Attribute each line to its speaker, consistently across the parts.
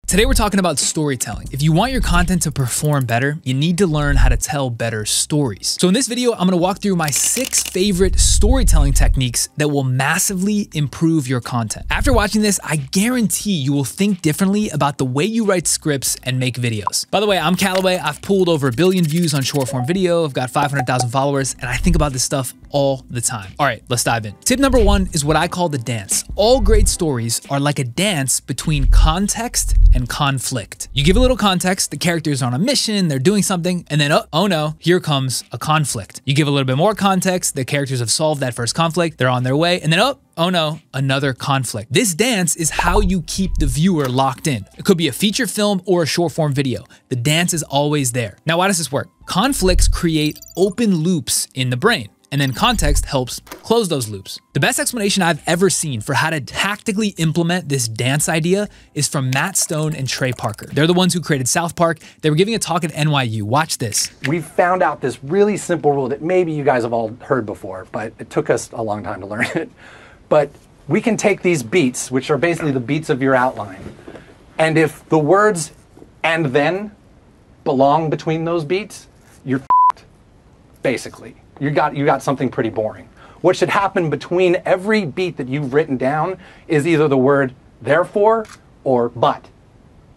Speaker 1: Today we're talking about storytelling. If you want your content to perform better, you need to learn how to tell better stories. So in this video, I'm gonna walk through my 6 favorite storytelling techniques that will massively improve your content. After watching this, I guarantee you will think differently about the way you write scripts and make videos. By the way, I'm Callaway. I've pulled over 1 billion views on short form video. I've got 500,000 followers, and I think about this stuff all the time. All right, let's dive in. Tip number 1 is what I call the dance. All great stories are like a dance between context and conflict. You give a little context, the characters are on a mission, they're doing something, and then oh no, here comes a conflict. You give a little bit more context, the characters have solved that first conflict, they're on their way, and then oh no, another conflict. This dance is how you keep the viewer locked in. It could be a feature film or a short form video. The dance is always there. Now, why does this work? Conflicts create open loops in the brain, and then context helps close those loops. The best explanation I've ever seen for how to tactically implement this dance idea is from Matt Stone and Trey Parker. They're the ones who created SouthPark. They were giving a talk at NYU. Watch this.
Speaker 2: We found out this really simple rule that maybe you guys have all heard before, but it took us a long time to learn it. But we can take these beats, which are basically the beats of your outline, and if the words "and then" belong between those beats, you're f***ed, basically. You got something pretty boring. What should happen between every beat that you've written down is either the word therefore or but,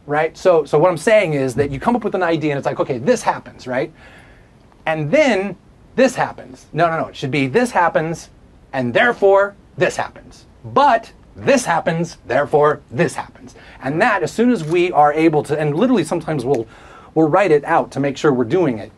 Speaker 2: right? So what I'm saying is that you come up with an idea and it's like, okay, this happens, right? And then this happens. No, it should be this happens and therefore this happens. But this happens, therefore this happens. And that, as soon as we are able to, and literally sometimes we'll write it out to make sure we're doing it.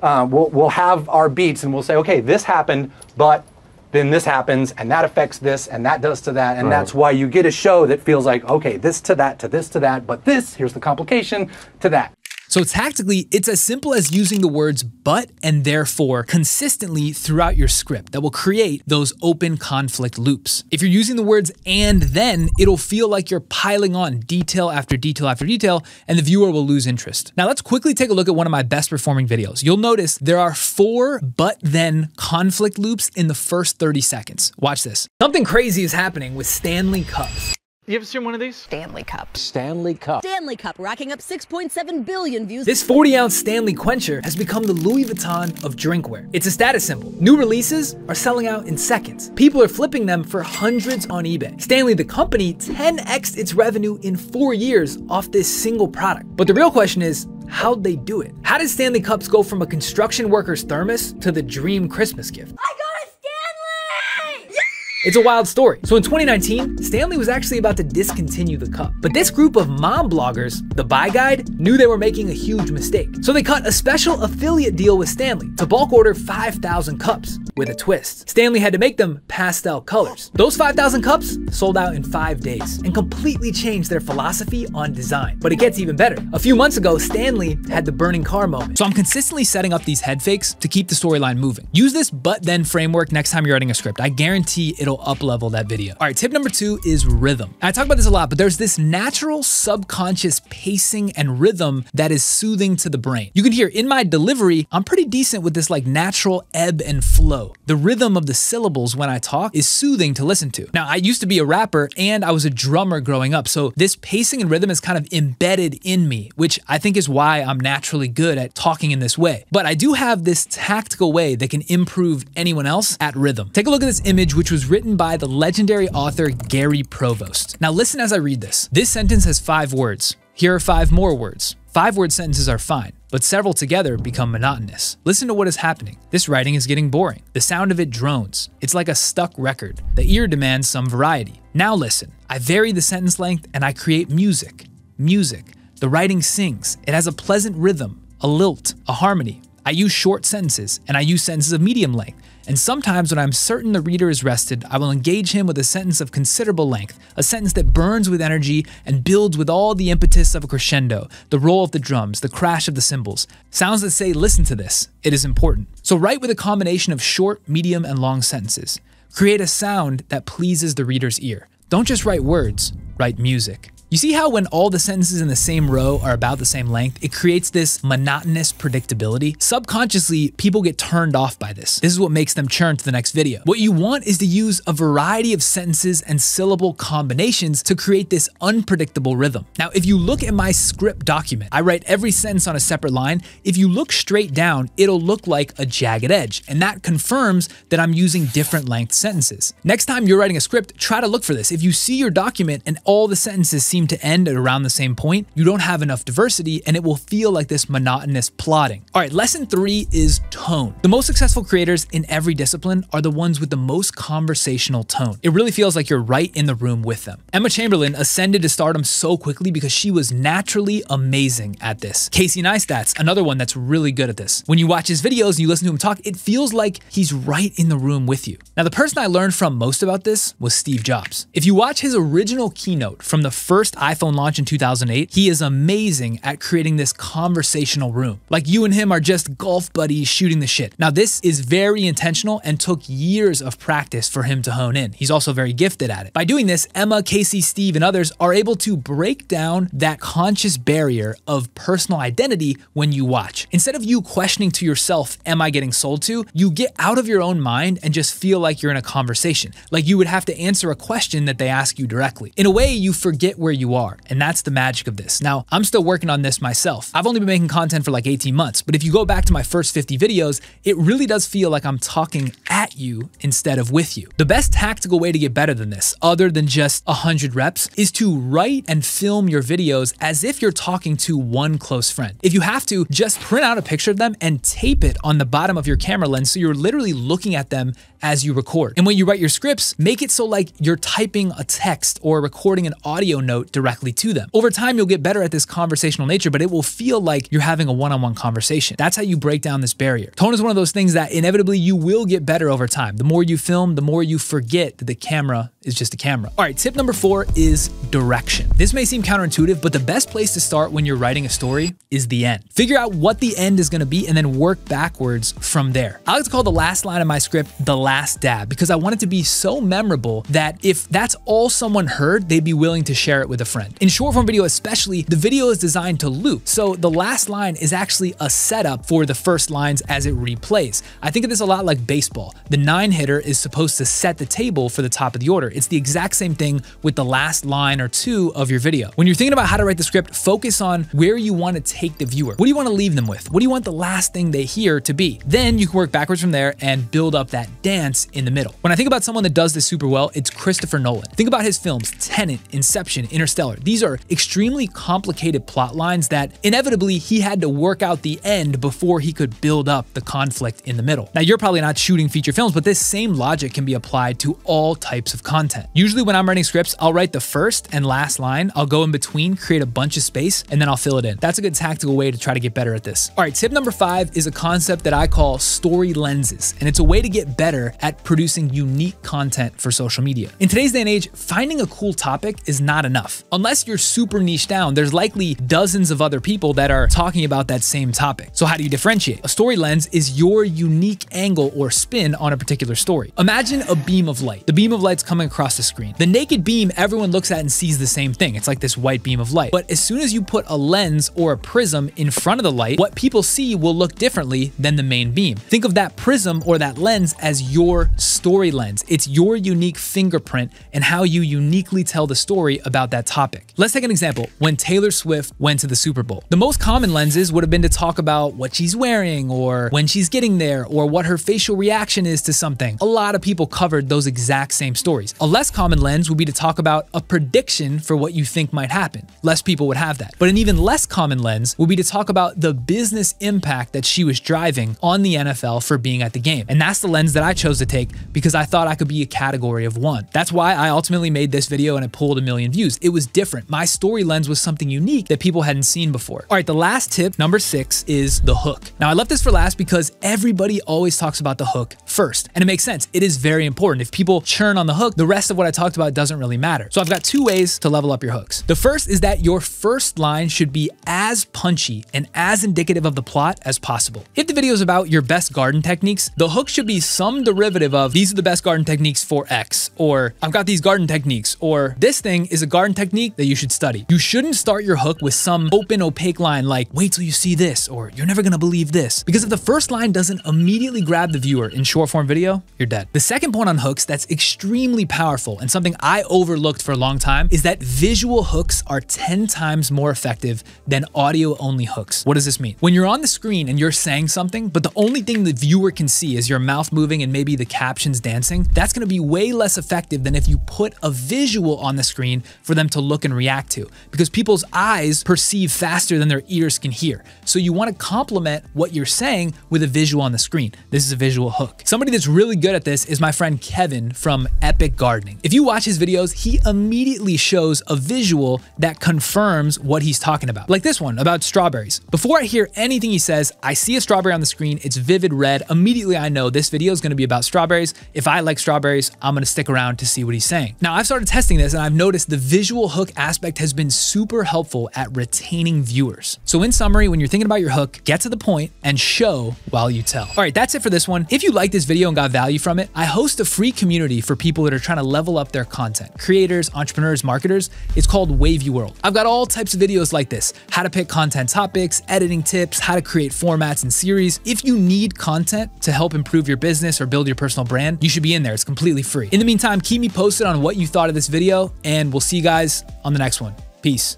Speaker 2: We'll have our beats and we'll say, okay, this happened, but then this happens, and that affects this, and that does to that, and that's why you get a show that feels like, okay, this to that, to this to that, but this, here's the complication, to that.
Speaker 1: So tactically, it's as simple as using the words but and therefore consistently throughout your script that will create those open conflict loops. If you're using the words and then, it'll feel like you're piling on detail after detail after detail, and the viewer will lose interest. Now let's quickly take a look at one of my best performing videos. You'll notice there are 4 but then conflict loops in the first 30 seconds. Watch this. Something crazy is happening with Stanley Cups.
Speaker 3: You ever seen one of these?
Speaker 4: Stanley Cup.
Speaker 2: Stanley Cup.
Speaker 4: Stanley Cup, racking up 6.7 billion views.
Speaker 1: This 40-ounce Stanley Quencher has become the Louis Vuitton of drinkware. It's a status symbol. New releases are selling out in seconds. People are flipping them for hundreds on eBay. Stanley, the company, 10x'd its revenue in 4 years off this single product. But the real question is, how'd they do it? How did Stanley Cups go from a construction worker's thermos to the dream Christmas gift?
Speaker 4: I got a Stanley! Yeah!
Speaker 1: It's a wild story. So in 2019, Stanley was actually about to discontinue the cup. But this group of mom bloggers, the Buy Guide, knew they were making a huge mistake. So they cut a special affiliate deal with Stanley to bulk order 5,000 cups with a twist. Stanley had to make them pastel colors. Those 5,000 cups sold out in 5 days and completely changed their philosophy on design. But it gets even better. A few months ago, Stanley had the burning car moment. So I'm consistently setting up these head fakes to keep the storyline moving. Use this but then framework next time you're writing a script. I guarantee it'll up-level that video. All right, tip number 2 is rhythm. I talk about this a lot, but there's this natural subconscious pacing and rhythm that is soothing to the brain. You can hear in my delivery, I'm pretty decent with this like natural ebb and flow. The rhythm of the syllables when I talk is soothing to listen to. Now, I used to be a rapper and I was a drummer growing up, so this pacing and rhythm is kind of embedded in me, which I think is why I'm naturally good at talking in this way. But I do have this tactical way that can improve anyone else at rhythm. Take a look at this image, which was written by the legendary author Gary Provost. Now listen as I read this. This sentence has 5 words. Here are 5 more words. 5-word sentences are fine, but several together become monotonous. Listen to what is happening. This writing is getting boring. The sound of it drones. It's like a stuck record. The ear demands some variety. Now listen. I vary the sentence length and I create music. Music. The writing sings. It has a pleasant rhythm, a lilt, a harmony. I use short sentences and I use sentences of medium length. And sometimes when I'm certain the reader is rested, I will engage him with a sentence of considerable length, a sentence that burns with energy and builds with all the impetus of a crescendo, the roll of the drums, the crash of the cymbals. Sounds that say, listen to this, it is important. So write with a combination of short, medium, and long sentences. Create a sound that pleases the reader's ear. Don't just write words, write music. You see how when all the sentences in the same row are about the same length, it creates this monotonous predictability? Subconsciously, people get turned off by this. This is what makes them churn to the next video. What you want is to use a variety of sentences and syllable combinations to create this unpredictable rhythm. Now, if you look at my script document, I write every sentence on a separate line. If you look straight down, it'll look like a jagged edge, and that confirms that I'm using different length sentences. Next time you're writing a script, try to look for this. If you see your document and all the sentences seem to end at around the same point, you don't have enough diversity and it will feel like this monotonous plodding. All right, lesson 3 is tone. The most successful creators in every discipline are the ones with the most conversational tone. It really feels like you're right in the room with them. Emma Chamberlain ascended to stardom so quickly because she was naturally amazing at this. Casey Neistat's another one that's really good at this. When you watch his videos and you listen to him talk, it feels like he's right in the room with you. Now, the person I learned from most about this was Steve Jobs. If you watch his original keynote from the first iPhone launch in 2008, he is amazing at creating this conversational room. Like you and him are just golf buddies shooting the shit. Now, this is very intentional and took years of practice for him to hone in. He's also very gifted at it. By doing this, Emma, Casey, Steve, and others are able to break down that conscious barrier of personal identity when you watch. Instead of you questioning to yourself, am I getting sold to? You get out of your own mind and just feel like you're in a conversation. Like you would have to answer a question that they ask you directly. In a way, you forget where you are, and that's the magic of this. Now, I'm still working on this myself. I've only been making content for like 18 months, but if you go back to my first 50 videos, it really does feel like I'm talking at you instead of with you. The best tactical way to get better than this, other than just 100 reps, is to write and film your videos as if you're talking to one close friend. If you have to, just print out a picture of them and tape it on the bottom of your camera lens so you're literally looking at them as you record. And when you write your scripts, make it so like you're typing a text or recording an audio note directly to them. Over time, you'll get better at this conversational nature, but it will feel like you're having a one-on-one conversation. That's how you break down this barrier. Tone is one of those things that inevitably you will get better over time. The more you film, the more you forget that the camera is just a camera. All right, tip number 4 is direction. This may seem counterintuitive, but the best place to start when you're writing a story is the end. Figure out what the end is gonna be and then work backwards from there. I like to call the last line of my script the last dab because I want it to be so memorable that if that's all someone heard, they'd be willing to share it with a friend. In short form video especially, the video is designed to loop. So the last line is actually a setup for the first lines as it replays. I think of this a lot like baseball. The 9-hitter is supposed to set the table for the top of the order. It's the exact same thing with the last line or two of your video. When you're thinking about how to write the script, focus on where you want to take the viewer. What do you want to leave them with? What do you want the last thing they hear to be? Then you can work backwards from there and build up that dance in the middle. When I think about someone that does this super well, it's Christopher Nolan. Think about his films, Tenet, Inception, Interstellar. These are extremely complicated plot lines that inevitably he had to work out the end before he could build up the conflict in the middle. Now, you're probably not shooting feature films, but this same logic can be applied to all types of content. Usually when I'm writing scripts, I'll write the first and last line, I'll go in between, create a bunch of space, and then I'll fill it in. That's a good tactical way to try to get better at this. All right, tip number 5 is a concept that I call Storylenses, and it's a way to get better at producing unique content for social media. In today's day and age, finding a cool topic is not enough. Unless you're super niche down, there's likely dozens of other people that are talking about that same topic. So how do you differentiate? A story lens is your unique angle or spin on a particular story. Imagine a beam of light. The beam of light's coming across the screen. The naked beam everyone looks at and sees the same thing. It's like this white beam of light. But as soon as you put a lens or a prism in front of the light, what people see will look differently than the main beam. Think of that prism or that lens as your story lens. It's your unique fingerprint and how you uniquely tell the story about that topic. Let's take an example. When Taylor Swift went to the Super Bowl, the most common lenses would have been to talk about what she's wearing or when she's getting there or what her facial reaction is to something. A lot of people covered those exact same stories. A less common lens would be to talk about a prediction for what you think might happen. Less people would have that. But an even less common lens would be to talk about the business impact that she was driving on the NFL for being at the game. And that's the lens that I chose to take because I thought I could be a category of one. That's why I ultimately made this video and it pulled 1 million views. It was different. My story lens was something unique that people hadn't seen before. All right, the last tip, number 6, is the hook. Now I left this for last because everybody always talks about the hook first. And it makes sense. It is very important. If people churn on the hook, the rest of what I talked about doesn't really matter. So I've got 2 ways to level up your hooks. The first is that your first line should be as punchy and as indicative of the plot as possible. If the video is about your best garden techniques, the hook should be some derivative of these are the best garden techniques for X, or I've got these garden techniques, or this thing is a garden technique that you should study. You shouldn't start your hook with some open, opaque line like, wait till you see this, or you're never gonna believe this. Because if the first line doesn't immediately grab the viewer in short form video, you're dead. The second point on hooks that's extremely powerful and something I overlooked for a long time is that visual hooks are 10 times more effective than audio only hooks. What does this mean? When you're on the screen and you're saying something, but the only thing the viewer can see is your mouth moving and maybe the captions dancing, that's gonna be way less effective than if you put a visual on the screen for them to look and react to, because people's eyes perceive faster than their ears can hear. So you wanna complement what you're saying with a visual on the screen. This is a visual hook. Somebody that's really good at this is my friend Kevin from Epic Gardening. If you watch his videos, he immediately shows a visual that confirms what he's talking about. Like this one about strawberries. Before I hear anything he says, I see a strawberry on the screen, it's vivid red. Immediately I know this video is gonna be about strawberries. If I like strawberries, I'm gonna stick around to see what he's saying. Now I've started testing this and I've noticed the visual hook aspect has been super helpful at retaining viewers. So in summary, when you're thinking about your hook, get to the point and show while you tell. All right, that's it for this one. If you like this video and got value from it, I host a free community for people that are trying to level up their content. Creators, entrepreneurs, marketers. It's called Wavy World. I've got all types of videos like this, how to pick content topics, editing tips, how to create formats and series. If you need content to help improve your business or build your personal brand, you should be in there. It's completely free. In the meantime, keep me posted on what you thought of this video, and we'll see you guys on the next one. Peace.